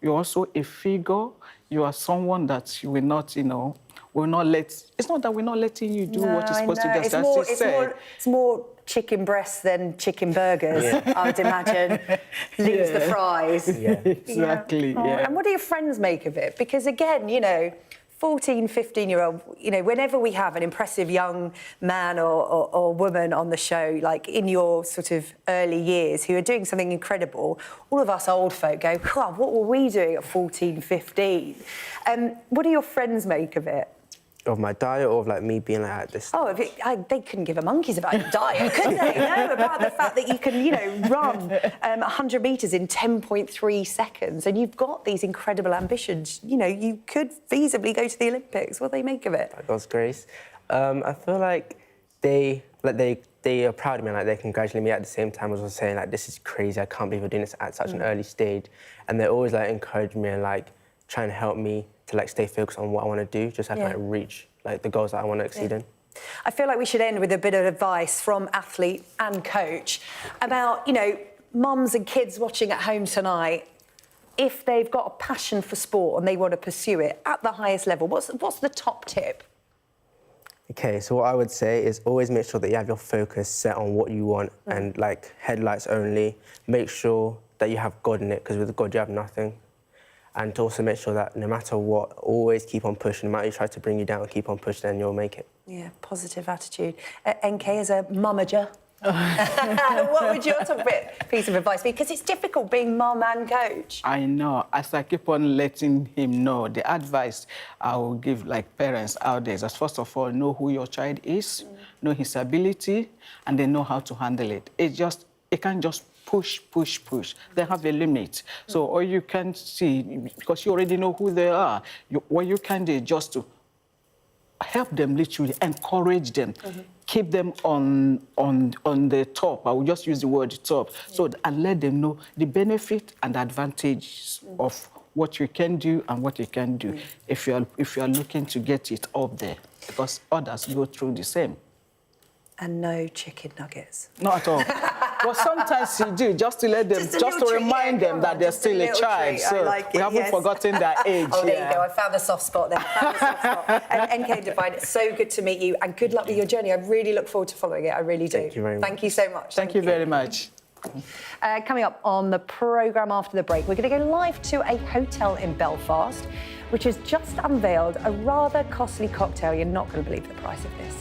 you're also a figure. You are someone that you will not, you know, will not let. It's not that we're not letting you do what you're supposed to do. It's more chicken breasts than chicken burgers, I would imagine. Leaves the fries. Yeah, exactly. Oh, and what do your friends make of it? Because again, you know, 14, 15-year-old, you know, whenever we have an impressive young man or woman on the show, like in your sort of early years, who are doing something incredible, all of us old folk go, God, what were we doing at 14, 15? What do your friends make of it? Of my diet, or of like me being like at this? Oh, they couldn't give a monkeys about your diet, could they? No, about the fact that you can, you know, run 100 metres in 10.3 seconds, and you've got these incredible ambitions. You know, you could feasibly go to the Olympics. What do they make of it? By God's grace, I feel like they are proud of me, and like they congratulate me at the same time as I was saying, like, this is crazy. I can't believe we're doing this at such an early stage, and they always like encourage me and like try and help me to like stay focused on what I want to do, just so I can like reach like the goals that I want to exceed in. I feel like we should end with a bit of advice from athlete and coach about, you know, mums and kids watching at home tonight. If they've got a passion for sport and they want to pursue it at the highest level, what's the top tip? Okay, so what I would say is always make sure that you have your focus set on what you want and like headlights only. Make sure that you have God in it, because with God you have nothing. And to also make sure that no matter what, always keep on pushing. No matter who tries to bring you down, keep on pushing and you'll make it. Yeah, positive attitude. NK, as a mummager, what would your top piece of advice be? Because it's difficult being mum and coach. I know. As I keep on letting him know, the advice I will give like parents out there is, first of all, know who your child is, know his ability, and then know how to handle it. It can't just push. They have a limit. So all you can see, because you already know who they are, what you can do is just to help them, literally encourage them, keep them on the top. I will just use the word top. So and let them know the benefit and advantage of what you can do and what you can do if you are looking to get it up there, because others go through the same. And no chicken nuggets. Not at all. Well, sometimes you do, just to let them, just to remind them that they're still a child. So we haven't forgotten their age. Oh, there you go. I found the soft spot there. And NK Divine, it's so good to meet you, and good luck with your journey. I really look forward to following it. I really do. Thank you very much. Thank you so much. Thank you very much. Coming up on the programme after the break, we're going to go live to a hotel in Belfast, which has just unveiled a rather costly cocktail. You're not going to believe the price of this.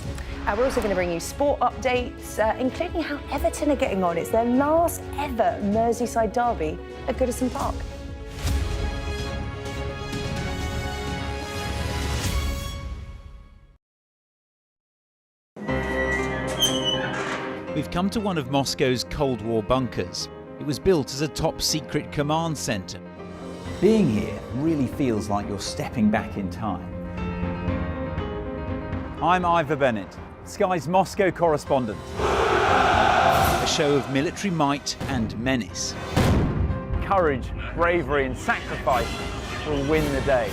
We're also going to bring you sport updates, including how Everton are getting on. It's their last ever Merseyside Derby at Goodison Park. We've come to one of Moscow's Cold War bunkers. It was built as a top-secret command centre. Being here really feels like you're stepping back in time. I'm Ivor Bennett, Sky's Moscow correspondent. A show of military might and menace. Courage, bravery and sacrifice will win the day.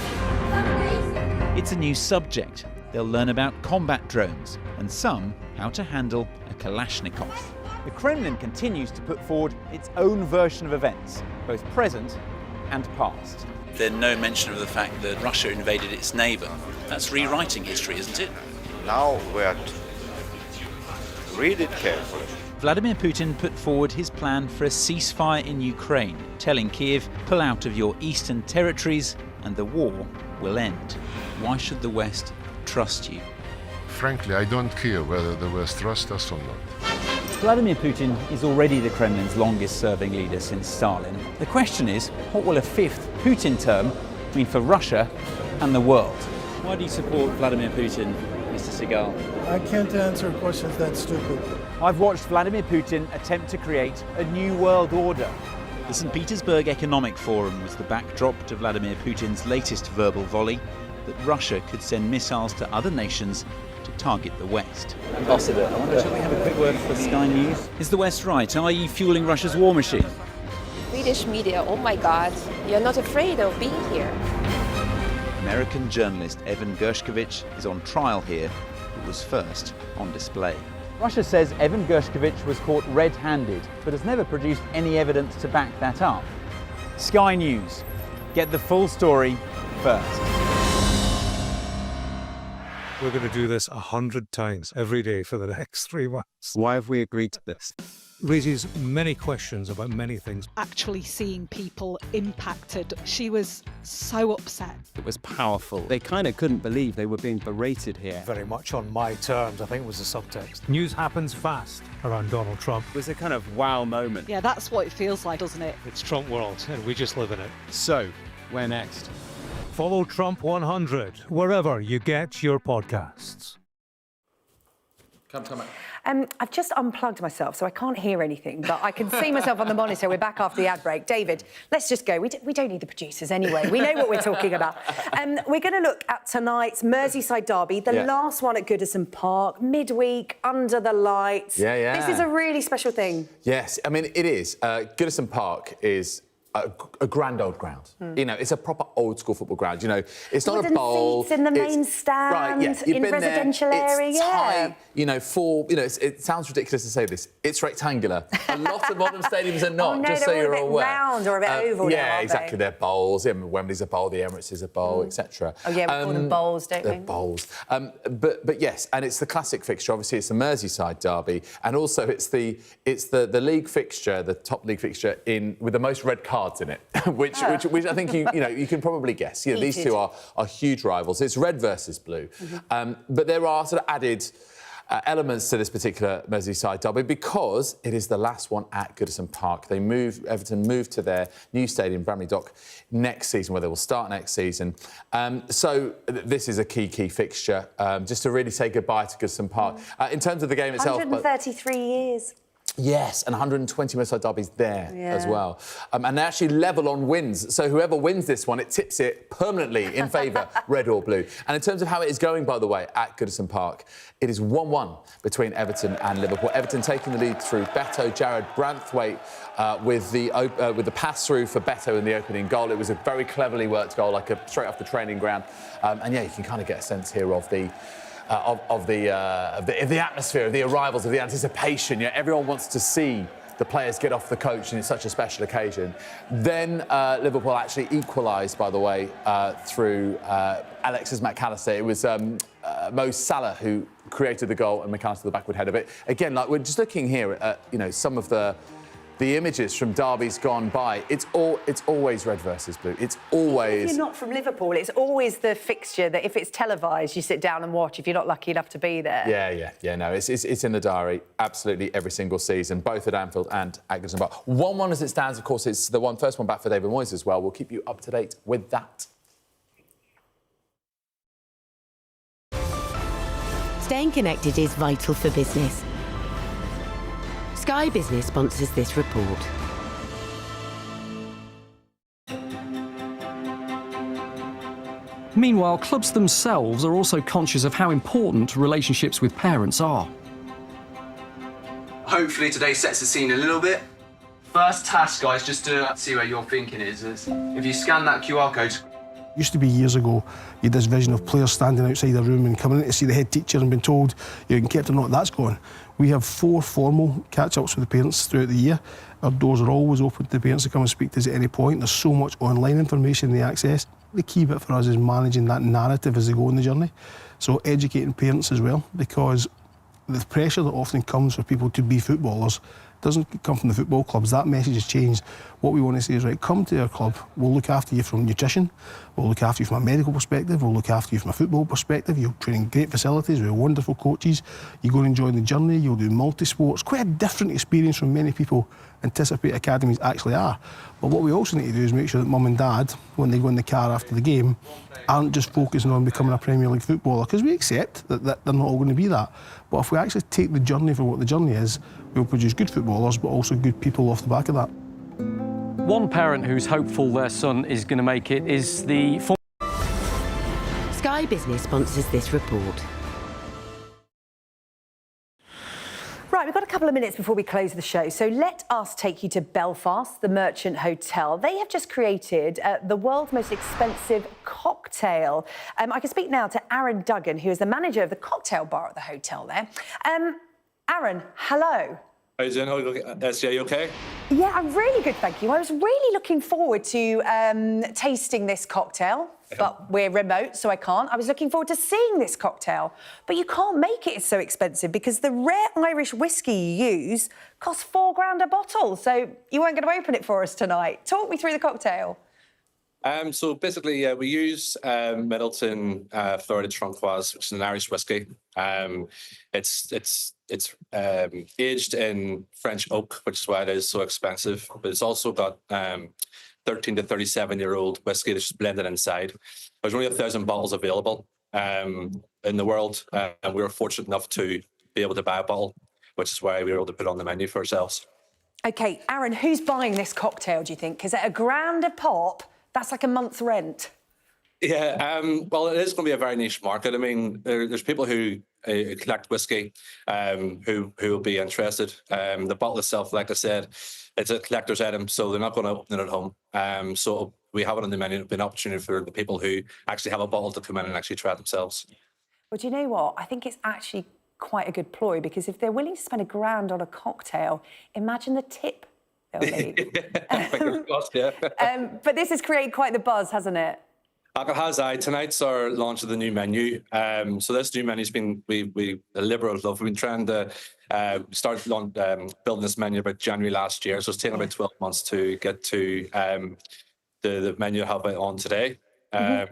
It's a new subject. They'll learn about combat drones and some how to handle a Kalashnikov. The Kremlin continues to put forward its own version of events, both present and past. There's no mention of the fact that Russia invaded its neighbour. That's rewriting history, isn't it? Now read it carefully. Vladimir Putin put forward his plan for a ceasefire in Ukraine, telling Kiev, pull out of your eastern territories and the war will end. Why should the West trust you? Frankly, I don't care whether the West trusts us or not. Vladimir Putin is already the Kremlin's longest-serving leader since Stalin. The question is, what will a fifth Putin term mean for Russia and the world? Why do you support Vladimir Putin, Mr. Segal? I can't answer questions that stupid. I've watched Vladimir Putin attempt to create a new world order. The St. Petersburg Economic Forum was the backdrop to Vladimir Putin's latest verbal volley that Russia could send missiles to other nations to target the West. Ambassador, I wonder, shall we have a quick word for Sky News? Is the West right? Are you fueling Russia's war machine? Swedish media, oh my God, you're not afraid of being here. American journalist Evan Gershkovich is on trial here, but was first on display. Russia says Evan Gershkovich was caught red-handed, but has never produced any evidence to back that up. Sky News. Get the full story first. We're going to do this 100 times every day for the next 3 months. Why have we agreed to this? Raises many questions about many things. Actually seeing people impacted, she was so upset. It was powerful. They kind of couldn't believe they were being berated here. Very much on my terms, I think was the subtext. News happens fast around Donald Trump. It was a kind of wow moment. Yeah, that's what it feels like, doesn't it? It's Trump world, and we just live in it. So, where next? Follow Trump 100 wherever you get your podcasts. Come on. I've just unplugged myself, so I can't hear anything, but I can see myself on the monitor. We're back after the ad break. David, let's just go. We don't need the producers anyway. We know what we're talking about. We're going to look at tonight's Merseyside Derby, the last one at Goodison Park, midweek, under the lights. Yeah. This is a really special thing. Yes, I mean, it is. Goodison Park is a grand old ground. You know, it's a proper old school football ground. You know, it's not Wooden a bowl. seats in the main stand, right, yeah. You've in been residential there. area. It's tight, you know, it sounds ridiculous to say this. It's rectangular. A lot of modern stadiums are not, no, just so you're a bit aware. round or a bit oval. Yeah, now, aren't exactly. They? They're bowls. Yeah, Wembley's a bowl, the Emirates is a bowl, etc. Oh yeah, we call them bowls, don't we? They're bowls. But yes, and it's the classic fixture. Obviously, it's the Merseyside Derby, and also it's the league fixture, the top league fixture with the most red cards in it. which I think you can probably guess. You know, these two are huge rivals. It's red versus blue, but there are sort of added elements to this particular Merseyside Derby because it is the last one at Goodison Park. Everton move to their new stadium, Bramley Dock, next season, where they will start next season. So this is a key fixture, just to really say goodbye to Goodison Park. In terms of the game itself, 133 years. Yes, and 120 Merseyside derbies there as well. And they actually level on wins. So whoever wins this one, it tips it permanently in favour, red or blue. And in terms of how it is going, by the way, at Goodison Park, it is 1-1 between Everton and Liverpool. Everton taking the lead through Beto, Jared Branthwaite with the pass-through for Beto in the opening goal. It was a very cleverly worked goal, like straight off the training ground. And yeah, you can kind of get a sense here of the atmosphere, of the arrivals, of the anticipation. You know, everyone wants to see the players get off the coach, and it's such a special occasion. Then Liverpool actually equalised, by the way, through Alexis McAllister. It was Mo Salah who created the goal, and McAllister the backward head of it. Again, like we're just looking here at some of the images from derbies gone by. It's always red versus blue. It's always. If you're not from Liverpool, it's always the fixture that if it's televised, you sit down and watch if you're not lucky enough to be there. Yeah. No, it's in the diary absolutely every single season, both at Anfield and at Goodison Park. 1-1 as it stands. Of course, it's the first one back for David Moyes as well. We'll keep you up to date with that. Staying connected is vital for business. Sky Business sponsors this report. Meanwhile, clubs themselves are also conscious of how important relationships with parents are. Hopefully today sets the scene a little bit. First task, guys, just to see where your thinking is if you scan that QR code. Used to be years ago, you had this vision of players standing outside a room and coming in to see the head teacher and being told you can keep or not. That's gone. We have 4 formal catch-ups with the parents throughout the year. Our doors are always open to the parents to come and speak to us at any point. There's so much online information they access. The key bit for us is managing that narrative as they go on the journey. So educating parents as well, because the pressure that often comes for people to be footballers doesn't come from the football clubs. That message has changed. What we want to say is, right, come to our club, we'll look after you from nutrition, we'll look after you from a medical perspective, we'll look after you from a football perspective, you'll train in great facilities, we have wonderful coaches, you go and enjoy the journey, you'll do multi-sports, quite a different experience from many people anticipate academies actually are. But what we also need to do is make sure that mum and dad, when they go in the car after the game, aren't just focusing on becoming a Premier League footballer, because we accept that they're not all going to be that. But if we actually take the journey for what the journey is, we'll produce good footballers, but also good people off the back of that. One parent who's hopeful their son is going to make it is the Sky Business sponsors this report. Right, we've got a couple of minutes before we close the show, so let us take you to Belfast, the Merchant Hotel. They have just created the world's most expensive cocktail. I can speak now to Aaron Duggan, who is the manager of the cocktail bar at the hotel there. Aaron, hello. How you doing? Are you okay? Yeah, I'm really good, thank you. I was really looking forward to tasting this cocktail, but we're remote, so I can't. I was looking forward to seeing this cocktail, but you can't make it. It's so expensive because the rare Irish whiskey you use costs £4,000 a bottle, so you weren't going to open it for us tonight. Talk me through the cocktail. So basically, we use Middleton Florida Troncoise, which is an Irish whiskey. It's aged in French oak, which is why it is so expensive. But it's also got 13 to 37-year-old whiskey that's just blended inside. There's only 1,000 bottles available in the world, and we were fortunate enough to be able to buy a bottle, which is why we were able to put it on the menu for ourselves. OK, Aaron, who's buying this cocktail, do you think? Because at £1,000 a pop, that's like a month's rent. Yeah, well, it is going to be a very niche market. I mean, there's people who collect whiskey who will be interested. The bottle itself, like I said, it's a collector's item, so they're not going to open it at home. So we have it on the menu. It'll be an opportunity for the people who actually have a bottle to come in and actually try it themselves. Well, do you know what? I think it's actually quite a good ploy, because if they're willing to spend £1,000 on a cocktail, imagine the tip they'll leave. But this has created quite the buzz, hasn't it? It has. Tonight's our launch of the new menu. So this new menu's been we deliberate love. We've been trying to start building this menu about January last year. So it's taken about 12 months to get to the menu I have on today. And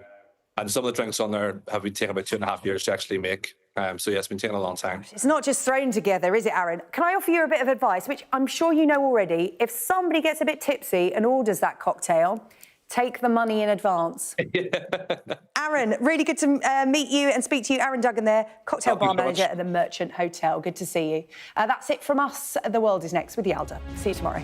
some of the drinks on there have been taking about 2.5 years to actually make. So yeah, it's been taking a long time. It's not just thrown together, is it, Aaron? Can I offer you a bit of advice, which I'm sure you know already? If somebody gets a bit tipsy and orders that cocktail, take the money in advance. Aaron, really good to meet you and speak to you. Aaron Duggan there, cocktail bar manager at the Merchant Hotel. Good to see you. That's it from us. The World is Next with Yalda. See you tomorrow.